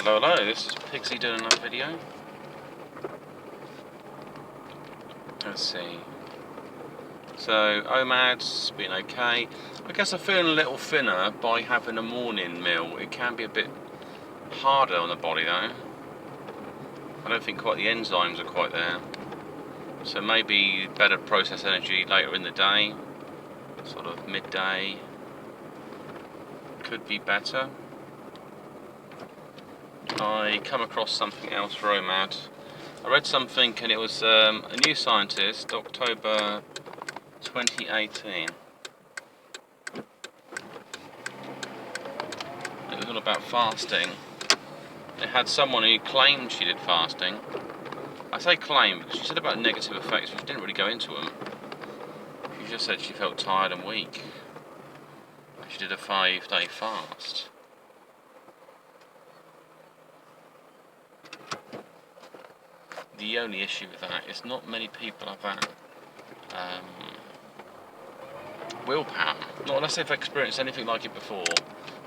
Hello, this is Pixie doing another video. Let's see. So, OMAD's been okay. I guess I'm feeling a little thinner by having a morning meal. It can be a bit harder on the body though. I don't think quite the enzymes are quite there. So maybe better process energy later in the day, sort of midday, could be better. I come across something else for OMAD. I read something and it was a New Scientist, October 2018. It was all about fasting. It had someone who claimed she did fasting. I say claim because she said about negative effects, but she didn't really go into them. She just said she felt tired and weak. She did a 5-day fast. The only issue with that is not many people have that willpower. Not unless they've experienced anything like it before.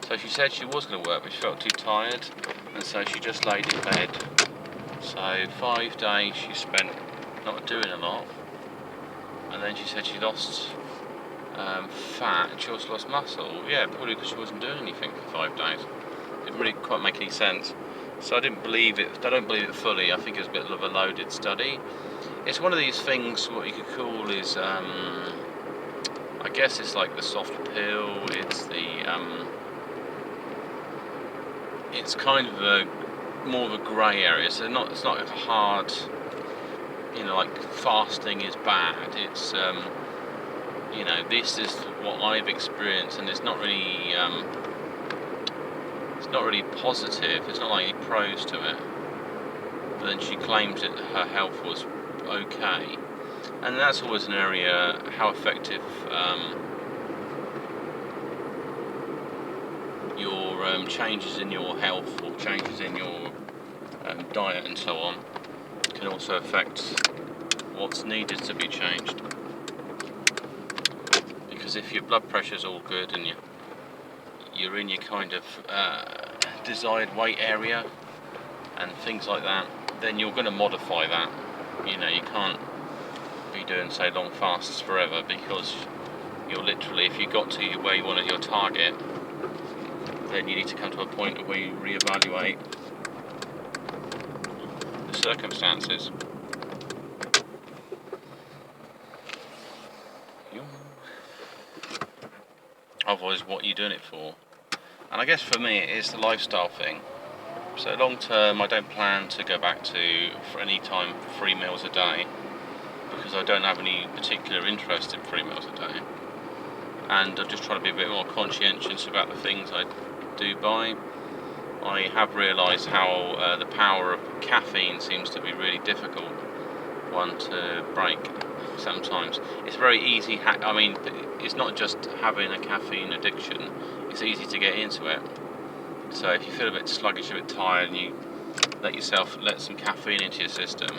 So she said she was going to work, but she felt too tired, and so she just laid in bed. So 5 days she spent not doing a lot, and then she said she lost fat and she also lost muscle. Yeah, probably because she wasn't doing anything for 5 days. It didn't really quite make any sense. So I didn't believe it. I don't believe it fully. I think it's a bit of a loaded study. It's one of these things. What you could call is, I guess it's like the soft pill. It's the, it's kind of a more of a grey area. So it's not a hard, like fasting is bad. It's, this is what I've experienced, and it's not really. It's not really positive, it's not like any pros to it. But then she claims that her health was okay. And that's always an area, how effective your changes in your health or changes in your diet and so on can also affect what's needed to be changed. Because if your blood pressure's all good and you're in your kind of desired weight area and things like that, then you're going to modify that. You can't be doing, say, long fasts forever, because you're literally, if you got to where you wanted your target, then you need to come to a point where you reevaluate the circumstances. Otherwise, what are you doing it for? And I guess for me it is the lifestyle thing. So long term I don't plan to go back to for any time 3 meals a day, because I don't have any particular interest in 3 meals a day. And I'm just trying to be a bit more conscientious about the things I do buy. I have realised how the power of caffeine seems to be really difficult one to break sometimes. It's very easy, it's not just having a caffeine addiction, it's easy to get into it. So if you feel a bit sluggish, a bit tired, and you let some caffeine into your system,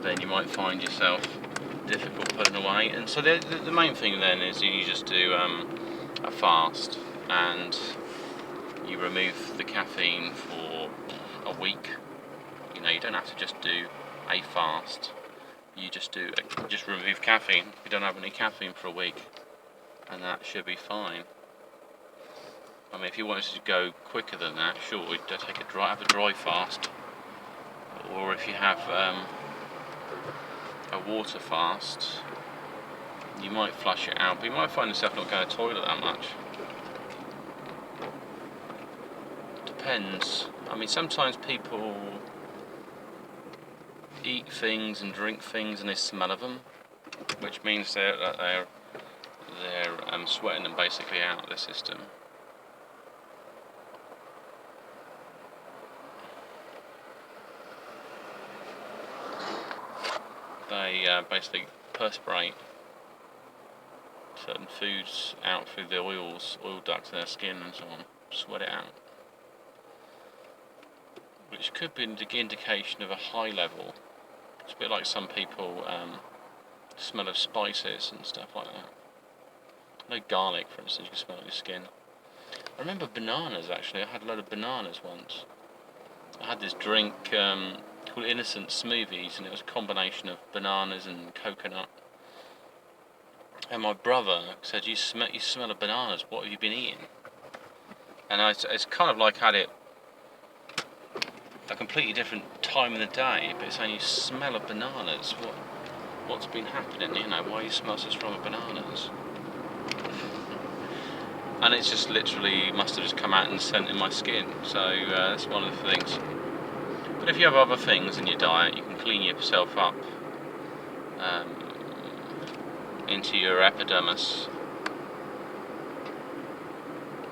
then you might find yourself difficult putting away. And so the main thing then is you just do a fast, and you remove the caffeine for a week. You don't have to just do a fast. You just remove caffeine. You don't have any caffeine for a week, and that should be fine. If you wanted to go quicker than that, sure, you'd have a dry fast, or if you have a water fast, you might flush it out, but you might find yourself not going to the toilet that much. Depends. Sometimes people eat things and drink things and they smell of them, which means they're sweating them basically out of the system. They basically perspirate certain foods out through the oil ducts in their skin and so on, sweat it out. Which could be an indication of a high level. It's a bit like some people smell of spices and stuff like that. I know garlic, for instance, you can smell it in your skin. I remember bananas, actually. I had a load of bananas once. I had this drink called Innocent Smoothies, and it was a combination of bananas and coconut. And my brother said, "You smell of bananas. What have you been eating?" And it's kind of like had it a completely different time of the day, but it's saying you smell of bananas. What's been happening? You know, why you smell so strong of bananas? And it's just literally must have just come out and sent in my skin. So that's one of the things. But if you have other things in your diet, you can clean yourself up into your epidermis.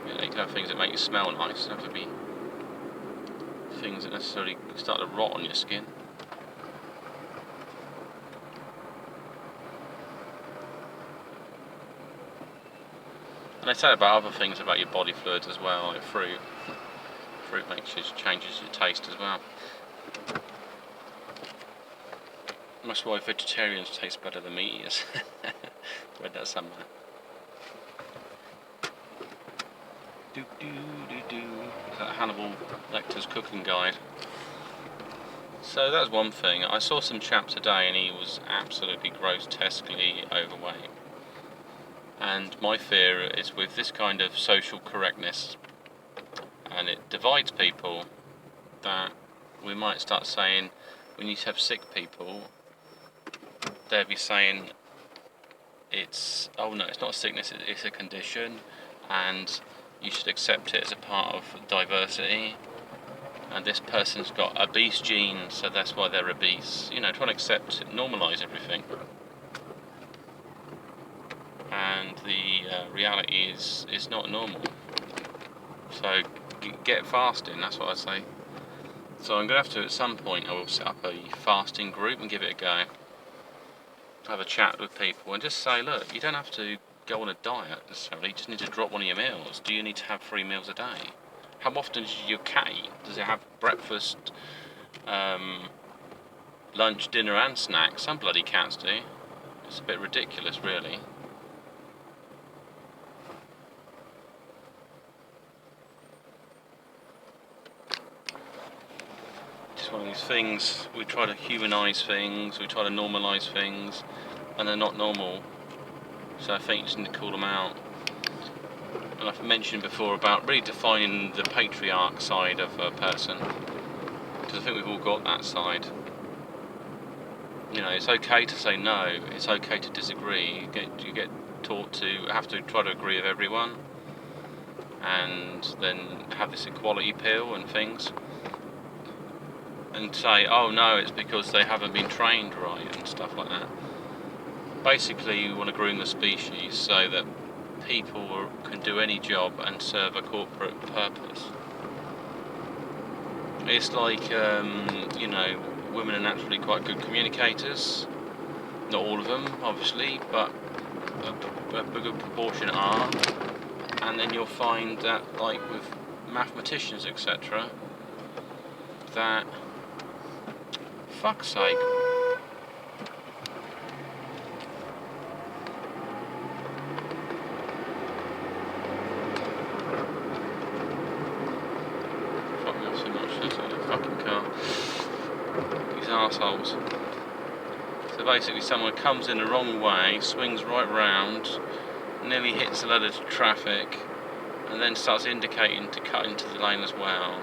You know, you can have things that make you smell nice. It doesn't have to be things that necessarily start to rot on your skin. And they say about other things about your body fluids as well, like fruit. Fruit changes your taste as well. That's why vegetarians taste better than meat eaters. Read that somewhere. Is that Hannibal Lecter's cooking guide? So that's one thing. I saw some chap today and he was absolutely grotesquely overweight. And my fear is with this kind of social correctness, and it divides people, that we might start saying when you have sick people, they'll be saying it's not a sickness, it's a condition, and you should accept it as a part of diversity, and this person's got obese genes, so that's why they're obese. You know, trying to accept, normalise everything. And the reality is not normal. So get fasting, that's what I say. So I'm going to have to, at some point, I will set up a fasting group and give it a go. Have a chat with people and just say, look, you don't have to go on a diet necessarily, you just need to drop one of your meals. Do you need to have 3 meals a day? How often does your cat eat? Does it have breakfast, lunch, dinner and snacks? Some bloody cats do. It's a bit ridiculous, really. Just one of these things, we try to humanise things, we try to normalise things, and they're not normal. So I think you just need to call them out. And I've mentioned before about really defining the patriarch side of a person, because I think we've all got that side. You know, it's okay to say no, it's okay to disagree. You get taught to have to try to agree with everyone, and then have this equality pill and things, and say, oh no, it's because they haven't been trained right and stuff like that. Basically, you want to groom the species so that people can do any job and serve a corporate purpose. It's like, you know, women are naturally quite good communicators. Not all of them, obviously, but a good proportion are. And then you'll find that, like with mathematicians, etc., that, fuck's sake, assholes. So basically someone comes in the wrong way, swings right round, nearly hits a load of traffic, and then starts indicating to cut into the lane as well.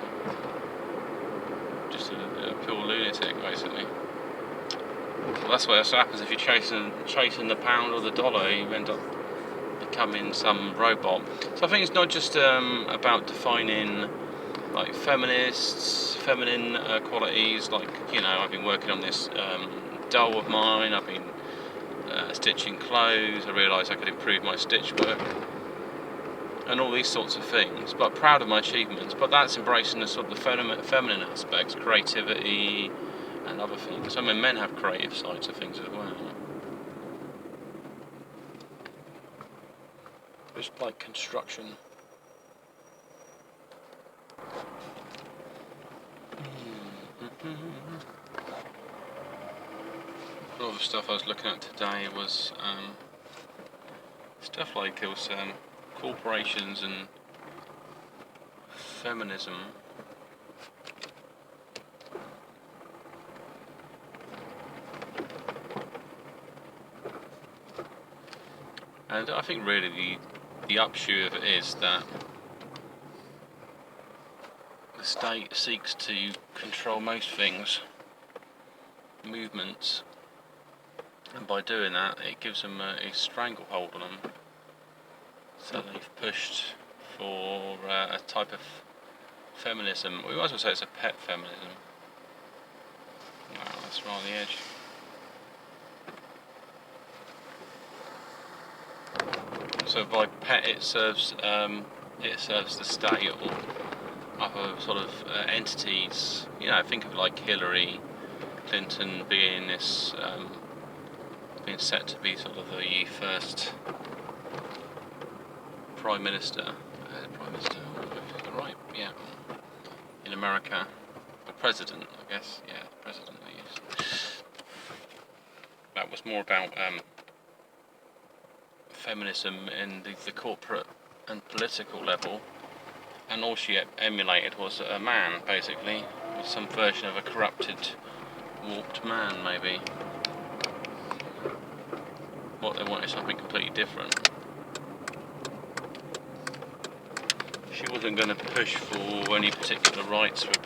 Just a pure lunatic, basically. Well, that's what happens if you're chasing the pound or the dollar. You end up becoming some robot. So I think it's not just about defining like feminine qualities. Like, you know, I've been working on this doll of mine. I've been stitching clothes. I realised I could improve my stitch work and all these sorts of things. But proud of my achievements. But that's embracing the sort of the feminine aspects, creativity and other things. I mean, men have creative sides of things as well. Just like construction. A lot of the stuff I was looking at today was stuff like it was corporations and feminism And I think really the upshot of it is that the state seeks to control most things, movements, and by doing that it gives them a stranglehold on them. So they've pushed for a type of feminism. We might as well say it's a pet feminism. Wow, that's right on the edge. So by pet it serves the state or other sort of entities. You know, think of like Hillary Clinton being this being set to be sort of the first Prime Minister. Prime Minister, right? Yeah. In America, the President, I guess. Yeah, the President. Yes. That was more about feminism in the corporate and political level, and all she emulated was a man, basically, with some version of a corrupted, warped man, maybe. What they wanted is something completely different. She wasn't going to push for any particular rights, for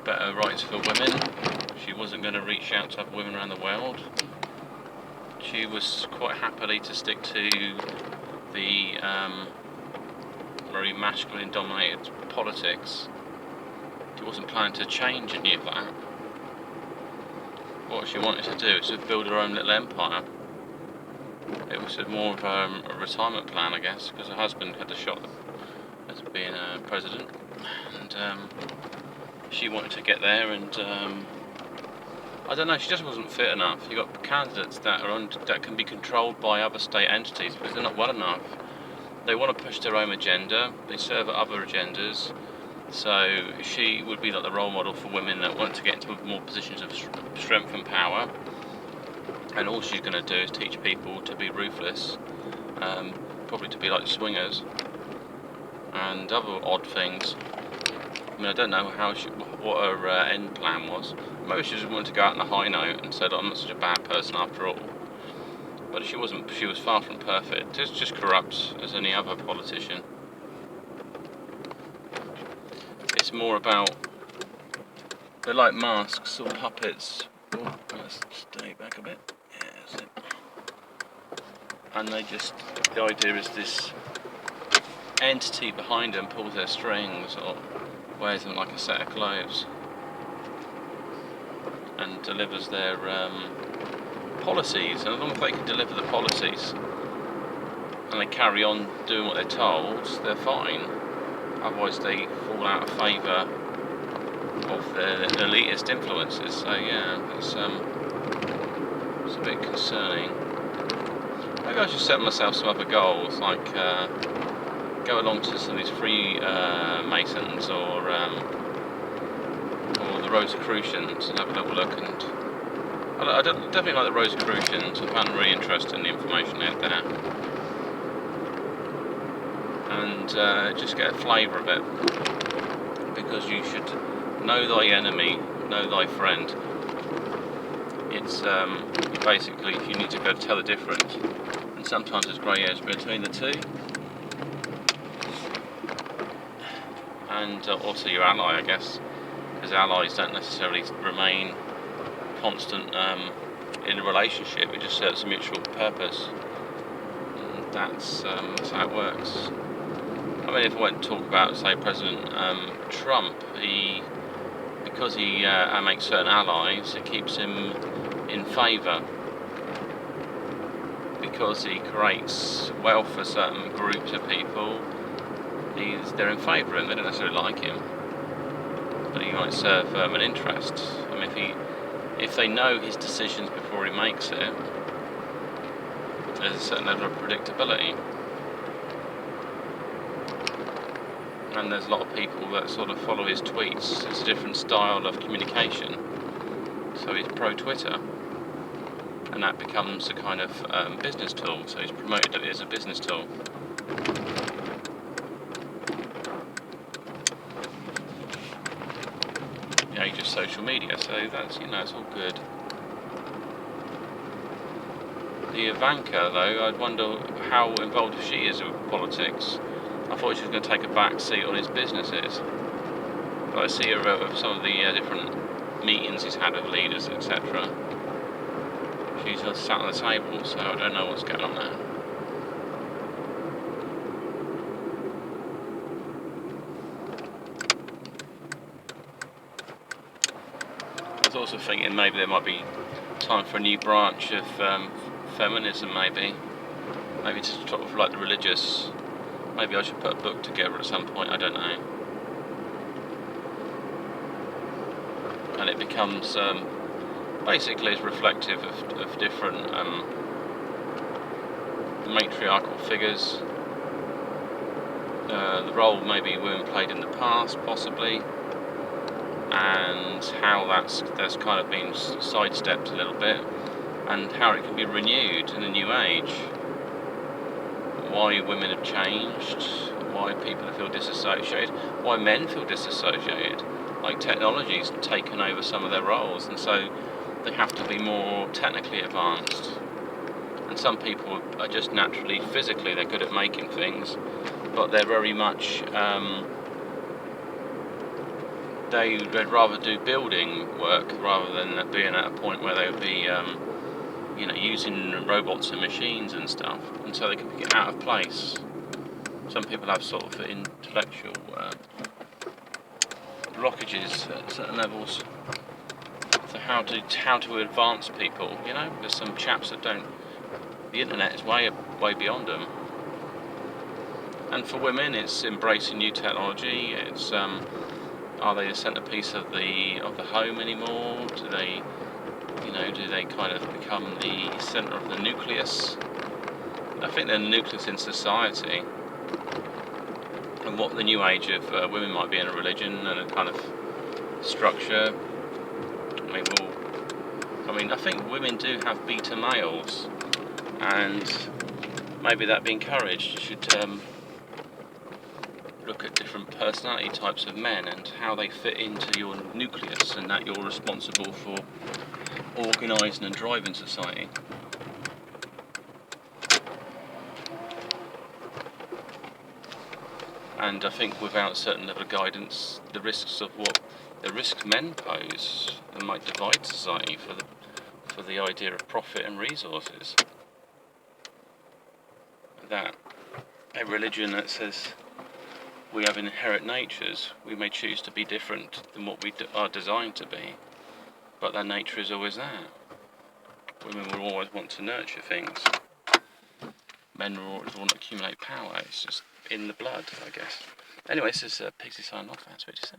better rights for women. She wasn't going to reach out to other women around the world. She was quite happily to stick to the very masculine dominated politics. She wasn't planning to change any of that. What she wanted to do is to build her own little empire. It was more of a retirement plan, I guess, because her husband had the shot at being a president, and she wanted to get there, and I don't know, she just wasn't fit enough. You've got candidates that that can be controlled by other state entities because they're not well enough. They want to push their own agenda, they serve other agendas, so she would be like the role model for women that want to get into more positions of strength and power, and all she's going to do is teach people to be ruthless, probably to be like swingers, and other odd things. I mean, I don't know what her end plan was. Maybe she just wanted to go out on a high note and said, I'm not such a bad person after all. But she wasn't. She was far from perfect. Just corrupt as any other politician. It's more about, they're like masks or puppets. Oh, let's stay back a bit. Yeah, that's it. And the idea is this entity behind them pulls their strings or wears them like a set of clothes and delivers their policies, and as long as they can deliver the policies and they carry on doing what they're told, they're fine. Otherwise they fall out of favour of their elitist influences. So yeah, it's a bit concerning. Maybe I should set myself some other goals, like go along to some of these Freemasons or the Rosicrucians and have a little look. And I definitely like the Rosicrucians. I found them really interesting, the information out there, and just get a flavour of it, because you should know thy enemy, know thy friend. It's basically, if you need to be able to tell the difference, and sometimes there's grey areas between the two. And also your ally, I guess, because allies don't necessarily remain constant in a relationship. It just serves a mutual purpose, and that's how it works. I mean, if I went to talk about, say, President Trump, because he makes certain allies, it keeps him in favour, because he creates wealth for certain groups of people. They're in favour of him. They don't necessarily like him, but he might serve an interest. I mean, if they know his decisions before he makes it, there's a certain level of predictability. And there's a lot of people that sort of follow his tweets. It's a different style of communication. So he's pro-Twitter, and that becomes a kind of business tool. So he's promoted it as a business tool. The age of social media, so that's, it's all good. the Ivanka, though, I'd wonder how involved she is with politics. I thought she was going to take a back seat on his businesses. But I see her at some of the different meetings he's had with leaders, etc. She's just sat on the table, so I don't know what's going on there. I was also thinking maybe there might be time for a new branch of feminism, maybe to sort of like the religious. Maybe I should put a book together at some point, I don't know. And it becomes basically is reflective of different matriarchal figures, the role maybe women played in the past, possibly, and how that's kind of been sidestepped a little bit, and how it can be renewed in a new age. Why women have changed, why people feel disassociated, why men feel disassociated. Like technology's taken over some of their roles, and so they have to be more technically advanced. And some people are just naturally, physically, they're good at making things, but they're very much, they'd rather do building work rather than being at a point where they would be, using robots and machines and stuff, and so they can get out of place. Some people have sort of intellectual blockages at certain levels. So how to advance people? There's some chaps that don't. The internet is way beyond them. And for women, it's embracing new technology. It's are they the centerpiece of the home anymore? Do they kind of become the center of the nucleus? I think they're the nucleus in society. And what the new age of women might be in a religion and a kind of structure. I think women do have beta males, and maybe that be encouraged. You should look at different personality types of men and how they fit into your nucleus, and that you're responsible for organising and driving society. And I think without a certain level of guidance, the risks men pose, and might divide society for the idea of profit and resources. That a religion that says we have inherent natures, we may choose to be different than what we are designed to be, but that nature is always there. Women will always want to nurture things. Men will always want to accumulate power. It's just in the blood, I guess. Anyway, this is Pixie signing off. That's what you say.